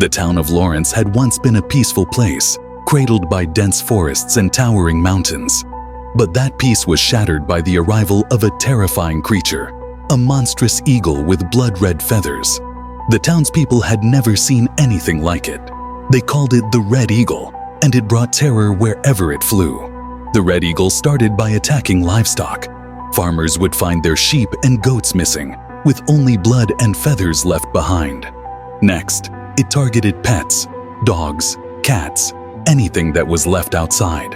The town of Lawrence had once been a peaceful place, cradled by dense forests and towering mountains. But that peace was shattered by the arrival of a terrifying creature, a monstrous eagle with blood-red feathers. The townspeople had never seen anything like it. They called it the Red Eagle, and it brought terror wherever it flew. The Red Eagle started by attacking livestock. Farmers would find their sheep and goats missing, with only blood and feathers left behind. Next, it targeted pets, dogs, cats, anything that was left outside.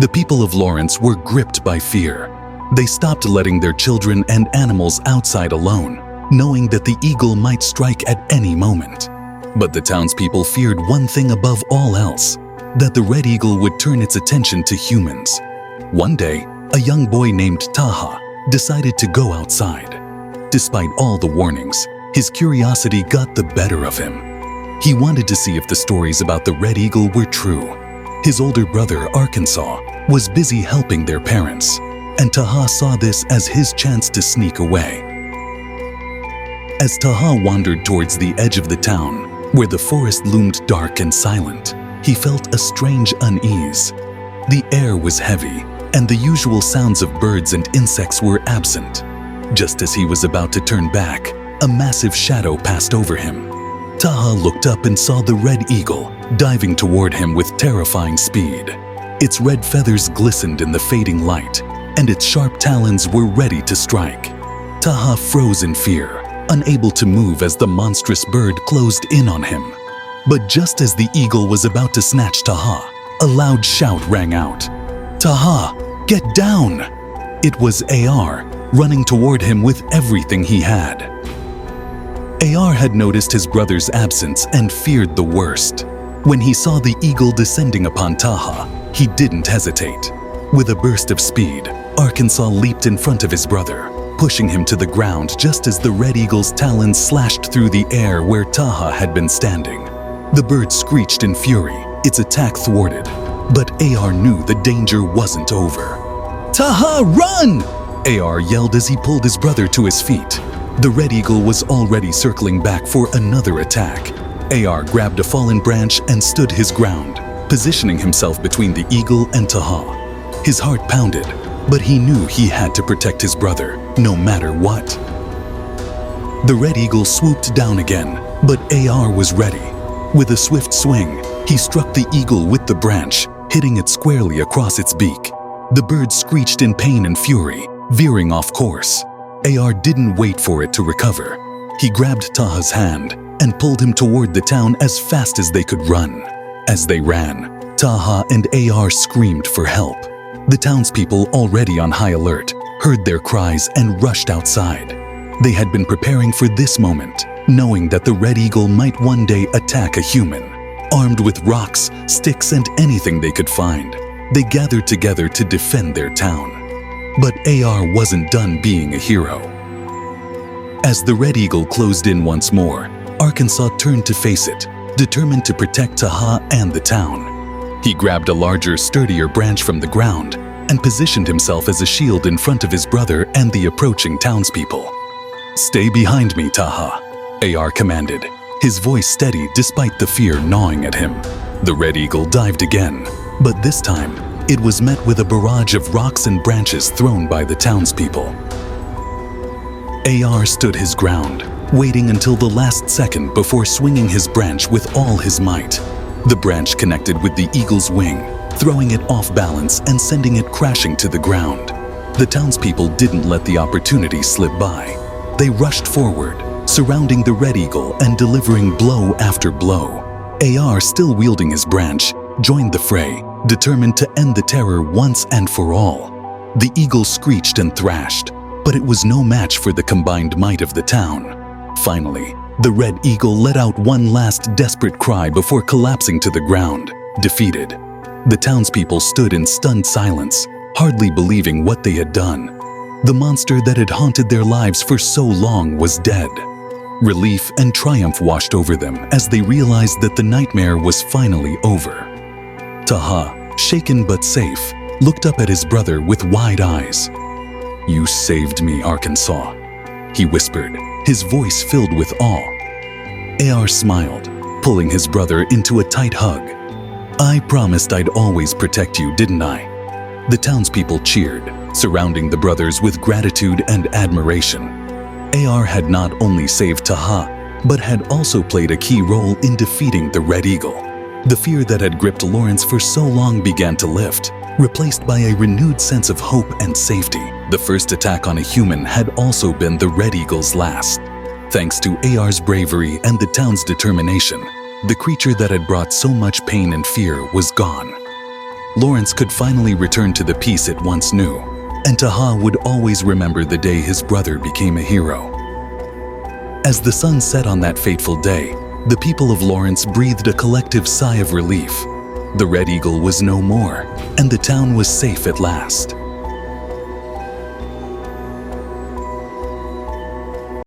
The people of Lawrence were gripped by fear. They stopped letting their children and animals outside alone, knowing that the eagle might strike at any moment. But the townspeople feared one thing above all else, that the Red Eagle would turn its attention to humans. One day, a young boy named Taha decided to go outside. Despite all the warnings, his curiosity got the better of him. He wanted to see if the stories about the Red Eagle were true. His older brother, Arkansas, was busy helping their parents, and Taha saw this as his chance to sneak away. As Taha wandered towards the edge of the town, where the forest loomed dark and silent, he felt a strange unease. The air was heavy, and the usual sounds of birds and insects were absent. Just as he was about to turn back, a massive shadow passed over him. Taha looked up and saw the Red Eagle diving toward him with terrifying speed. Its red feathers glistened in the fading light, and its sharp talons were ready to strike. Taha froze in fear, unable to move as the monstrous bird closed in on him. But just as the eagle was about to snatch Taha, a loud shout rang out. "Taha, get down!" It was AR, running toward him with everything he had. AR had noticed his brother's absence and feared the worst. When he saw the eagle descending upon Taha, he didn't hesitate. With a burst of speed, Arkansas leaped in front of his brother, pushing him to the ground just as the Red Eagle's talons slashed through the air where Taha had been standing. The bird screeched in fury, its attack thwarted, but AR knew the danger wasn't over. "Taha, run!" AR yelled as he pulled his brother to his feet. The Red Eagle was already circling back for another attack. AR grabbed a fallen branch and stood his ground, positioning himself between the eagle and Taha. His heart pounded, but he knew he had to protect his brother, no matter what. The Red Eagle swooped down again, but AR was ready. With a swift swing, he struck the eagle with the branch, hitting it squarely across its beak. The bird screeched in pain and fury, veering off course. AR didn't wait for it to recover. He grabbed Taha's hand and pulled him toward the town as fast as they could run. As they ran, Taha and AR screamed for help. The townspeople, already on high alert, heard their cries and rushed outside. They had been preparing for this moment, knowing that the Red Eagle might one day attack a human. Armed with rocks, sticks, and anything they could find, they gathered together to defend their town. But AR wasn't done being a hero. As the Red Eagle closed in once more, Arkansas turned to face it, determined to protect Taha and the town. He grabbed a larger, sturdier branch from the ground and positioned himself as a shield in front of his brother and the approaching townspeople. "Stay behind me, Taha," AR commanded, his voice steady despite the fear gnawing at him. The Red Eagle dived again, but this time it was met with a barrage of rocks and branches thrown by the townspeople. AR stood his ground, waiting until the last second before swinging his branch with all his might. The branch connected with the eagle's wing, throwing it off balance and sending it crashing to the ground. The townspeople didn't let the opportunity slip by. They rushed forward, surrounding the Red Eagle and delivering blow after blow. AR, still wielding his branch, joined the fray, determined to end the terror once and for all. The eagle screeched and thrashed, but it was no match for the combined might of the town. Finally, the Red Eagle let out one last desperate cry before collapsing to the ground, defeated. The townspeople stood in stunned silence, hardly believing what they had done. The monster that had haunted their lives for so long was dead. Relief and triumph washed over them as they realized that the nightmare was finally over. Taha, shaken but safe, looked up at his brother with wide eyes. "You saved me, Arkansas," he whispered, his voice filled with awe. AR smiled, pulling his brother into a tight hug. "I promised I'd always protect you, didn't I?" The townspeople cheered, surrounding the brothers with gratitude and admiration. Ar had not only saved Taha, but had also played a key role in defeating the Red Eagle. The fear that had gripped Lawrence for so long began to lift, replaced by a renewed sense of hope and safety. The first attack on a human had also been the Red Eagle's last. Thanks to Ar's bravery and the town's determination, the creature that had brought so much pain and fear was gone. Lawrence could finally return to the peace it once knew, and Taha would always remember the day his brother became a hero. As the sun set on that fateful day, the people of Lawrence breathed a collective sigh of relief. The Red Eagle was no more, and the town was safe at last.